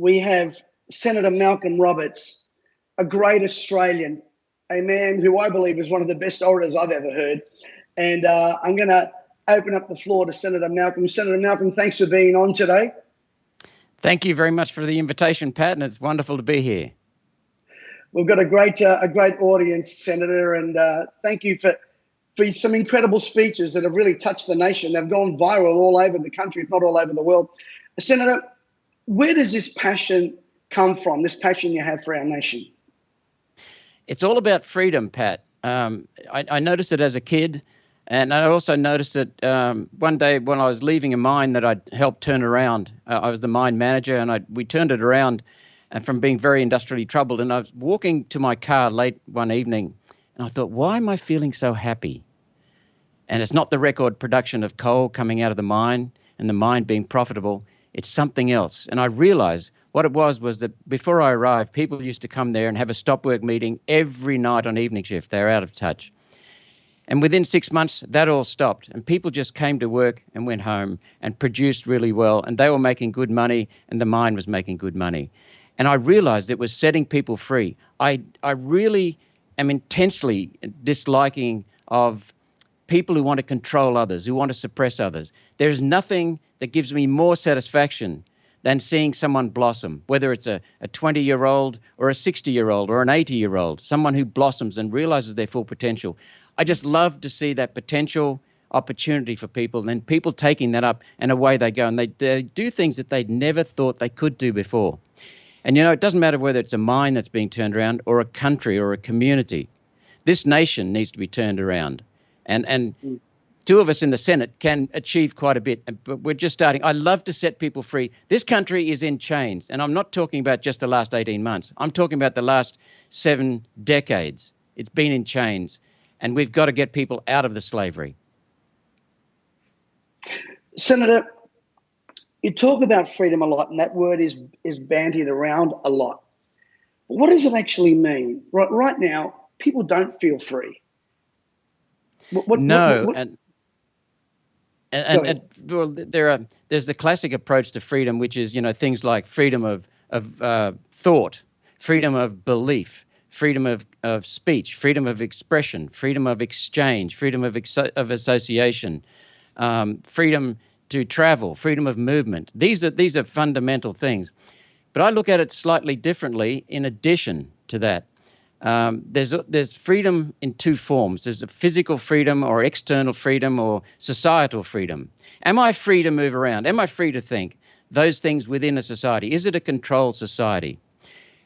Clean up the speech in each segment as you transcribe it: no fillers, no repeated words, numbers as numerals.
we have Senator Malcolm Roberts, a great Australian, a man who I believe is one of the best orators I've ever heard. And I'm going to open up the floor to Senator Malcolm. Senator Malcolm, thanks for being on today. Thank you very much for the invitation, Pat, and it's wonderful to be here. We've got a great audience, Senator, and thank you for some incredible speeches that have really touched the nation. They've gone viral all over the country, if not all over the world. Senator, where does this passion come from, this passion you have for our nation? It's all about freedom, Pat. I noticed it as a kid, and I also noticed it one day when I was leaving a mine that I'd helped turn around. I was the mine manager, and we turned it around from being very industrially troubled. And I was walking to my car late one evening, and I thought, why am I feeling so happy? And it's not the record production of coal coming out of the mine and the mine being profitable. It's something else. And I realized what it was that before I arrived, people used to come there and have a stop work meeting every night on evening shift. They were out of touch. And within 6 months, that all stopped. And people just came to work and went home and produced really well. And they were making good money, and the mine was making good money. And I realized it was setting people free. I really am intensely disliking of people who want to control others, who want to suppress others. There's nothing that gives me more satisfaction than seeing someone blossom, whether it's a 20-year-old or a 60-year-old or an 80-year-old, someone who blossoms and realizes their full potential. I just love to see that potential opportunity for people, and then people taking that up, and away they go, and they do things that they'd never thought they could do before. And, it doesn't matter whether it's a mine that's being turned around or a country or a community. This nation needs to be turned around. And two of us in the Senate can achieve quite a bit, but we're just starting. I love to set people free. This country is in chains, and I'm not talking about just the last 18 months. I'm talking about the last 7 decades. It's been in chains, and we've got to get people out of the slavery. Senator, you talk about freedom a lot, and that word is bandied around a lot. But what does it actually mean? Right now, people don't feel free. There's the classic approach to freedom, which is things like freedom of thought, freedom of belief, freedom of speech, freedom of expression, freedom of exchange, freedom of association, freedom to travel, freedom of movement. These are fundamental things, but I look at it slightly differently. In addition to that, there's freedom in two forms. There's a physical freedom or external freedom or societal freedom. Am I free to move around? Am I free to think? Those things within a society. Is it a controlled society?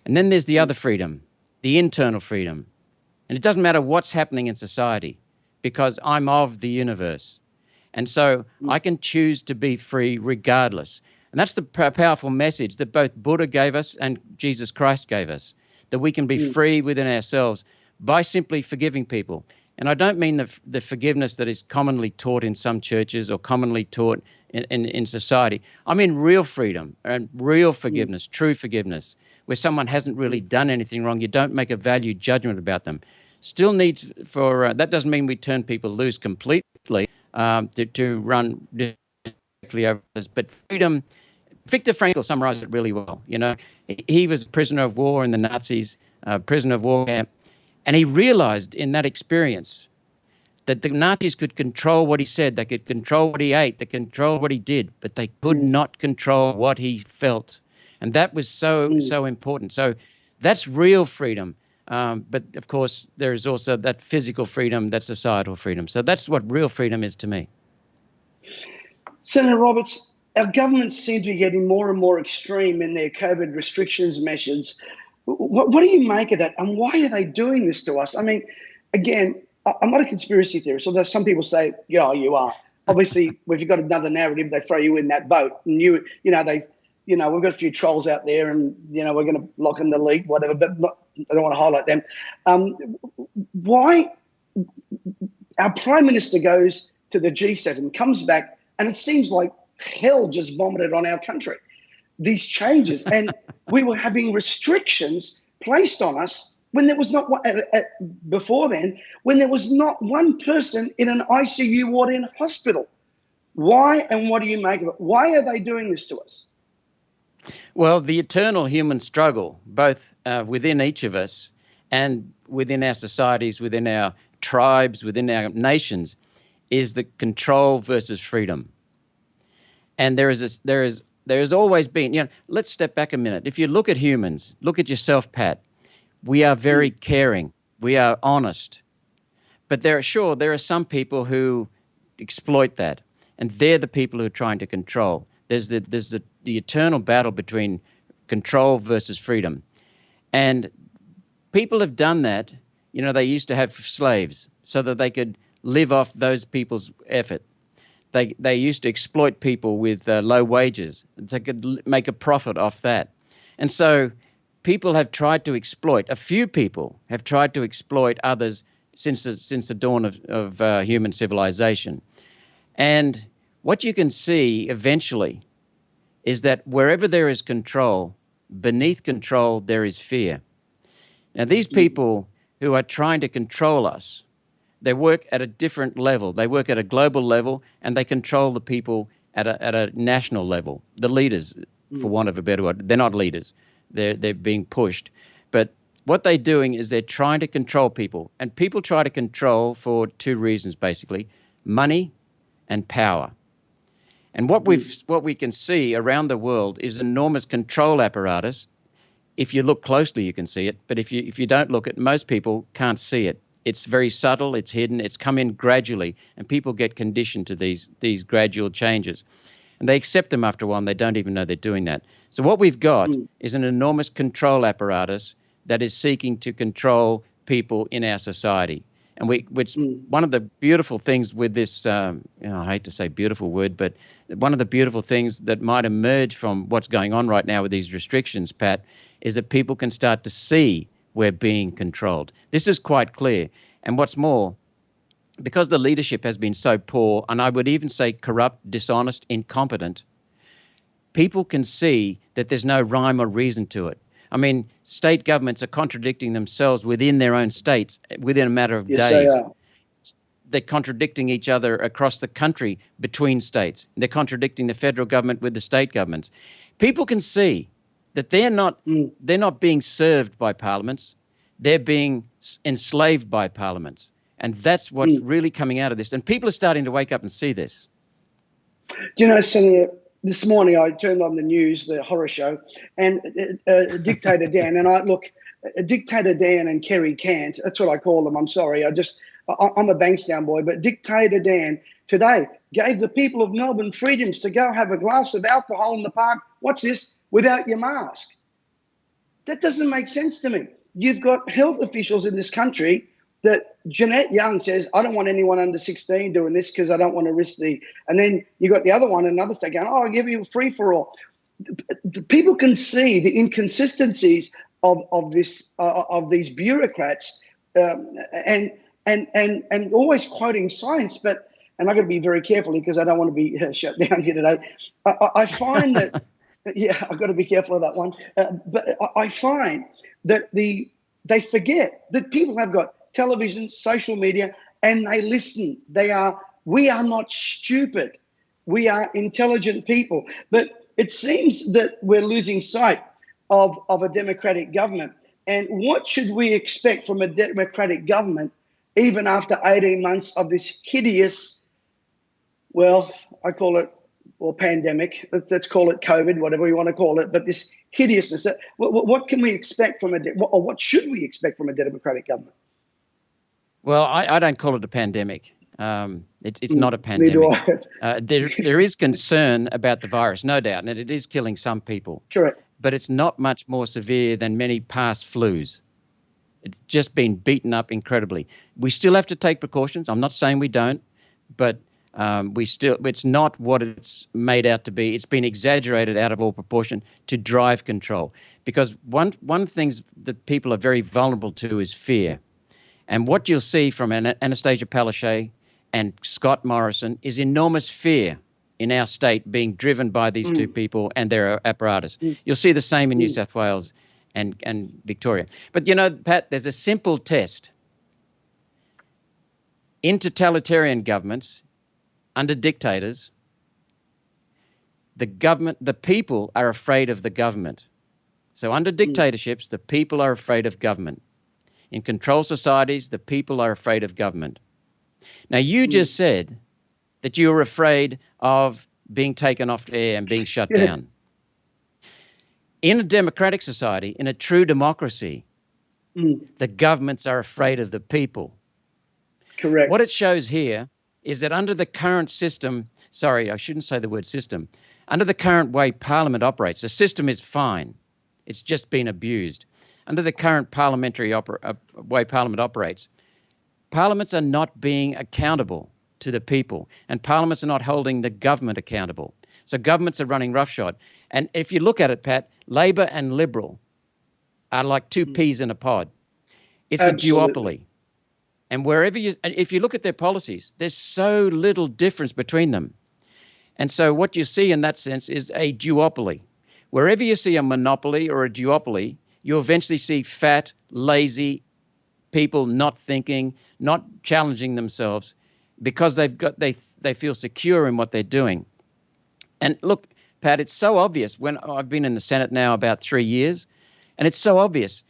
And then there's the other freedom, the internal freedom. And it doesn't matter what's happening in society because I'm of the universe. And so I can choose to be free regardless. And that's the powerful message that both Buddha gave us and Jesus Christ gave us. That we can be free within ourselves by simply forgiving people. And I don't mean the forgiveness that is commonly taught in some churches or commonly taught in society. I mean real freedom and real forgiveness, true forgiveness, where someone hasn't really done anything wrong. You don't make a value judgment about them. Still needs for that doesn't mean we turn people loose completely to run directly over us, but freedom. Viktor Frankl summarized it really well. He was a prisoner of war in the Nazis, prisoner of war camp, and he realized in that experience that the Nazis could control what he said, they could control what he ate, they could control what he did, but they could not control what he felt. And that was so important. So that's real freedom. But of course, there is also that physical freedom, that societal freedom. So that's what real freedom is to me. Senator Roberts, our governments seem to be getting more and more extreme in their COVID restrictions measures. What do you make of that? And why are they doing this to us? I mean, again, I'm not a conspiracy theorist, although some people say, yeah, you are. Obviously, if you've got another narrative, they throw you in that boat. And we've got a few trolls out there and, we're going to lock in the league, whatever, but I don't want to highlight them. Why our Prime Minister goes to the G7, comes back, and it seems like hell just vomited on our country. These changes, and we were having restrictions placed on us when there was not one, before then, when there was not one person in an ICU ward in hospital. Why and what do you make of it? Why are they doing this to us? Well, the eternal human struggle, both within each of us and within our societies, within our tribes, within our nations, is the control versus freedom. And there has always been, let's step back a minute. If you look at humans, look at yourself, Pat. We are very caring. We are honest. But there are some people who exploit that, and they're the people who are trying to control. There's the eternal battle between control versus freedom. And people have done that. They used to have slaves so that they could live off those people's effort. They used to exploit people with low wages. They could make a profit off that. And so people have tried to exploit, a few people have tried to exploit others since the dawn of human civilization. And what you can see eventually is that wherever there is control, beneath control, there is fear. Now, these people who are trying to control us, they work at a different level. They work at a global level, and they control the people at a national level. The leaders, for want of a better word, they're not leaders. They're being pushed. But what they're doing is they're trying to control people. And people try to control for two reasons, basically: money and power. And what we can see around the world is an enormous control apparatus. If you look closely, you can see it. But if you don't look at, most people can't see it. It's very subtle, it's hidden, it's come in gradually, and people get conditioned to these gradual changes. And they accept them after a while, and they don't even know they're doing that. So what we've got is an enormous control apparatus that is seeking to control people in our society. And which one of the beautiful things with this, I hate to say beautiful word, but one of the beautiful things that might emerge from what's going on right now with these restrictions, Pat, is that people can start to see we're being controlled. This is quite clear. And what's more, because the leadership has been so poor, and I would even say corrupt, dishonest, incompetent, people can see that there's no rhyme or reason to it. I mean, state governments are contradicting themselves within their own states within a matter of days. They are. They're contradicting each other across the country between states. They're contradicting the federal government with the state governments. People can see that they're not being served by parliaments. They're being enslaved by parliaments. And that's what's really coming out of this. And people are starting to wake up and see this. Do you know, Senator, this morning I turned on the news, the horror show, and Dictator Dan, and Dictator Dan and Kerry Cant, that's what I call them, I'm sorry, I'm a Bankstown boy, but Dictator Dan today gave the people of Melbourne freedoms to go have a glass of alcohol in the park, what's this, without your mask. That doesn't make sense to me. You've got health officials in this country that Jeanette Young says, I don't want anyone under 16 doing this because I don't want to risk and then you got the other one, another state going, I'll give you a free for all. The people can see the inconsistencies of these bureaucrats and always quoting science, and I've got to be very careful because I don't want to be shut down here today. I find that, yeah, I've got to be careful of that one. But I find that they forget that people have got television, social media, and they listen. We are not stupid. We are intelligent people. But it seems that we're losing sight of a democratic government. And what should we expect from a democratic government even after 18 months of this hideous, well, I call it, or pandemic, let's call it COVID, whatever you want to call it, but this hideousness, what can we expect from or what should we expect from a democratic government? Well, I don't call it a pandemic. It's not a pandemic. There is concern about the virus, no doubt, and it is killing some people. Correct. But it's not much more severe than many past flus. It's just been beaten up incredibly. We still have to take precautions. I'm not saying we don't, but it's not what it's made out to be. It's been exaggerated out of all proportion to drive control. Because one of the things that people are very vulnerable to is fear. And what you'll see from Anastasia Palaszczuk and Scott Morrison is enormous fear in our state being driven by these two people and their apparatus. You'll see the same in New South Wales and Victoria. But, Pat, there's a simple test. In totalitarian governments, under dictators, The people are afraid of the government. So under dictatorships, the people are afraid of government. In controlled societies, the people are afraid of government. Now, you just said that you were afraid of being taken off the air and being shut down. In a democratic society, in a true democracy, the governments are afraid of the people. Correct. What it shows here is that under the current system, sorry, I shouldn't say the word system, under the current way Parliament operates, the system is fine. It's just been abused. Under the current parliamentary way Parliament operates, parliaments are not being accountable to the people, and parliaments are not holding the government accountable. So governments are running roughshod. And if you look at it, Pat, Labor and Liberal are like two peas in a pod. It's Absolutely. a duopoly. And if you look at their policies, there's so little difference between them. And so what you see in that sense is a duopoly. Wherever you see a monopoly or a duopoly, you eventually see fat, lazy people not thinking, not challenging themselves, because they feel secure in what they're doing. And look, Pat, it's so obvious. When I've been in the Senate now about 3 years, and it's so obvious.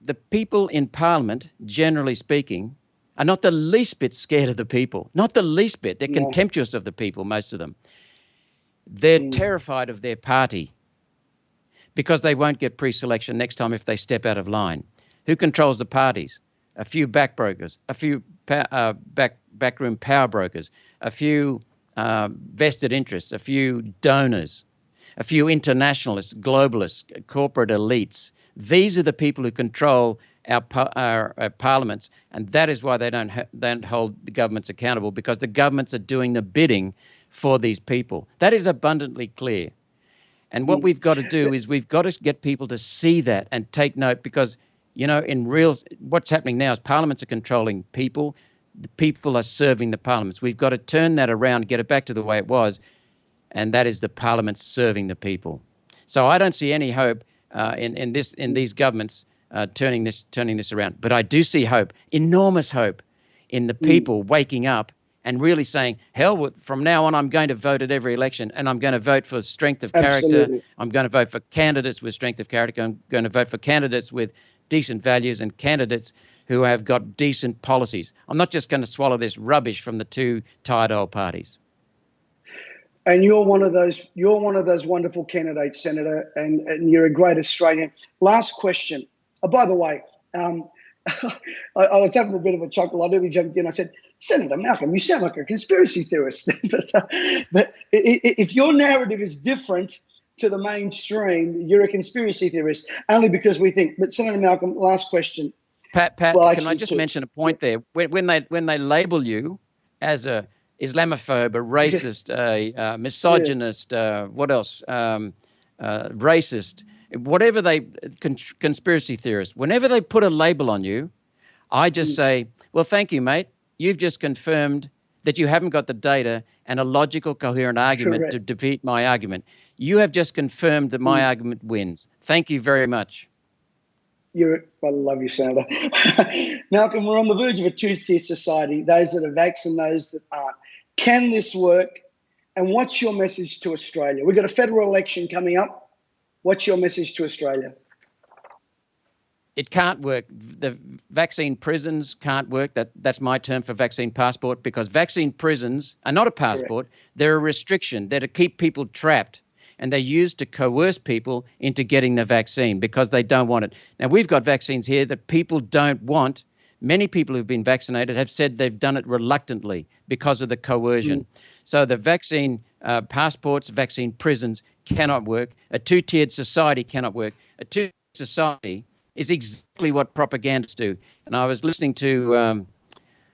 The people in Parliament, generally speaking, are not the least bit scared of the people. Not the least bit. They're contemptuous of the people, most of them. They're terrified of their party because they won't get pre-selection next time if they step out of line. Who controls the parties? A few backbrokers, a few backroom power brokers, a few vested interests, a few donors, a few internationalists, globalists, corporate elites. These are the people who control our parliaments, and that is why they don't hold the governments accountable, because the governments are doing the bidding for these people. That is abundantly clear. And what we've got to do is we've got to get people to see that and take note, because, what's happening now is parliaments are controlling people. The people are serving the parliaments. We've got to turn that around, get it back to the way it was, and that is the parliament serving the people. So I don't see any hope in these governments turning this around. But I do see hope, enormous hope, in the people waking up and really saying, hell, from now on, I'm going to vote at every election, and I'm going to vote for strength of character. Absolutely. I'm going to vote for candidates with strength of character. I'm going to vote for candidates with decent values and candidates who have got decent policies. I'm not just going to swallow this rubbish from the two tired old parties. And you're one of those wonderful candidates, Senator, and you're a great Australian. Last question. Oh, by the way, I was having a bit of a chuckle. I nearly jumped in. I said, Senator Malcolm, you sound like a conspiracy theorist. but if your narrative is different to the mainstream, you're a conspiracy theorist, only because we think. But Senator Malcolm, last question. Pat, can I just mention a point there? When they label you as a Islamophobe, a racist, a misogynist, what else? Racist, whatever conspiracy theorists, whenever they put a label on you, I just say, well, thank you, mate. You've just confirmed that you haven't got the data and a logical, coherent argument to defeat my argument. You have just confirmed that my argument wins. Thank you very much. I love you, Senator. Malcolm, we're on the verge of a two-tier society, those that are vaxxed and those that aren't. Can this work? And what's your message to Australia? We've got a federal election coming up. What's your message to Australia? It can't work. The vaccine prisons can't work. That's my term for vaccine passport, because vaccine prisons are not a passport. Correct. They're a restriction. They're to keep people trapped. And they're used to coerce people into getting the vaccine because they don't want it. Now, we've got vaccines here that people don't want. Many people who've been vaccinated have said they've done it reluctantly because of the coercion. So the vaccine passports, vaccine prisons cannot work. A two-tiered society cannot work. A two-tiered society is exactly what propagandists do. And I was listening to,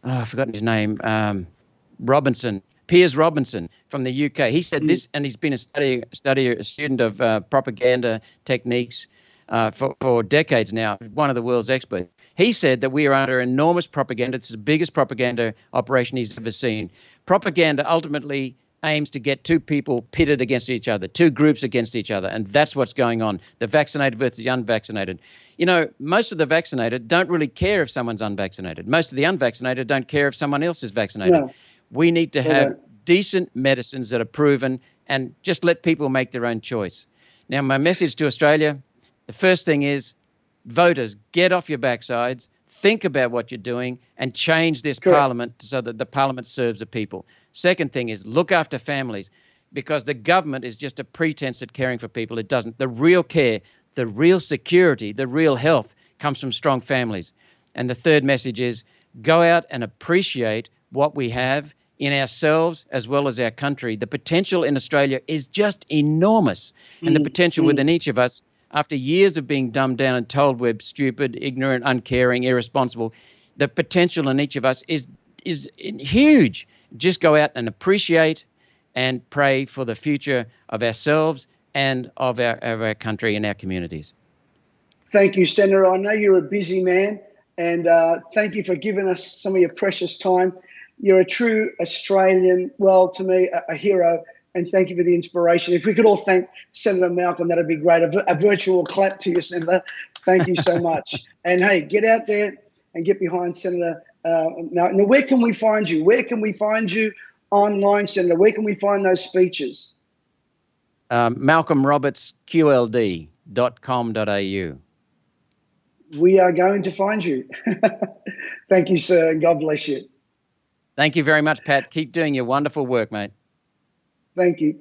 I've forgotten his name, Piers Robinson from the UK. He said this, and he's been a student of propaganda techniques for decades now, one of the world's experts. He said that we are under enormous propaganda. It's the biggest propaganda operation he's ever seen. Propaganda ultimately aims to get two people pitted against each other, two groups against each other, and that's what's going on, the vaccinated versus the unvaccinated. Most of the vaccinated don't really care if someone's unvaccinated. Most of the unvaccinated don't care if someone else is vaccinated. No. We need to have decent medicines that are proven and just let people make their own choice. Now, my message to Australia, the first thing is, voters, get off your backsides, think about what you're doing, and change this Correct. parliament so that the parliament serves the people. Second thing is, look after families, because the government is just a pretense at caring for people. It doesn't. The real care, the real security, the real health comes from strong families. And the third message is, go out and appreciate what we have in ourselves as well as our country. The potential in Australia is just enormous. And the potential within each of us, after years of being dumbed down and told we're stupid, ignorant, uncaring, irresponsible, the potential in each of us is huge. Just go out and appreciate and pray for the future of ourselves and of our country and our communities. Thank you, Senator. I know you're a busy man, and thank you for giving us some of your precious time. You're a true Australian, well, to me, a hero, and thank you for the inspiration. If we could all thank Senator Malcolm, that'd be great. A virtual clap to you, Senator. Thank you so much. And hey, get out there and get behind Senator Malcolm. Now, where can we find you? Where can we find you online, Senator? Where can we find those speeches? MalcolmRobertsQLD.com.au. We are going to find you. Thank you, sir, and God bless you. Thank you very much, Pat. Keep doing your wonderful work, mate. Thank you.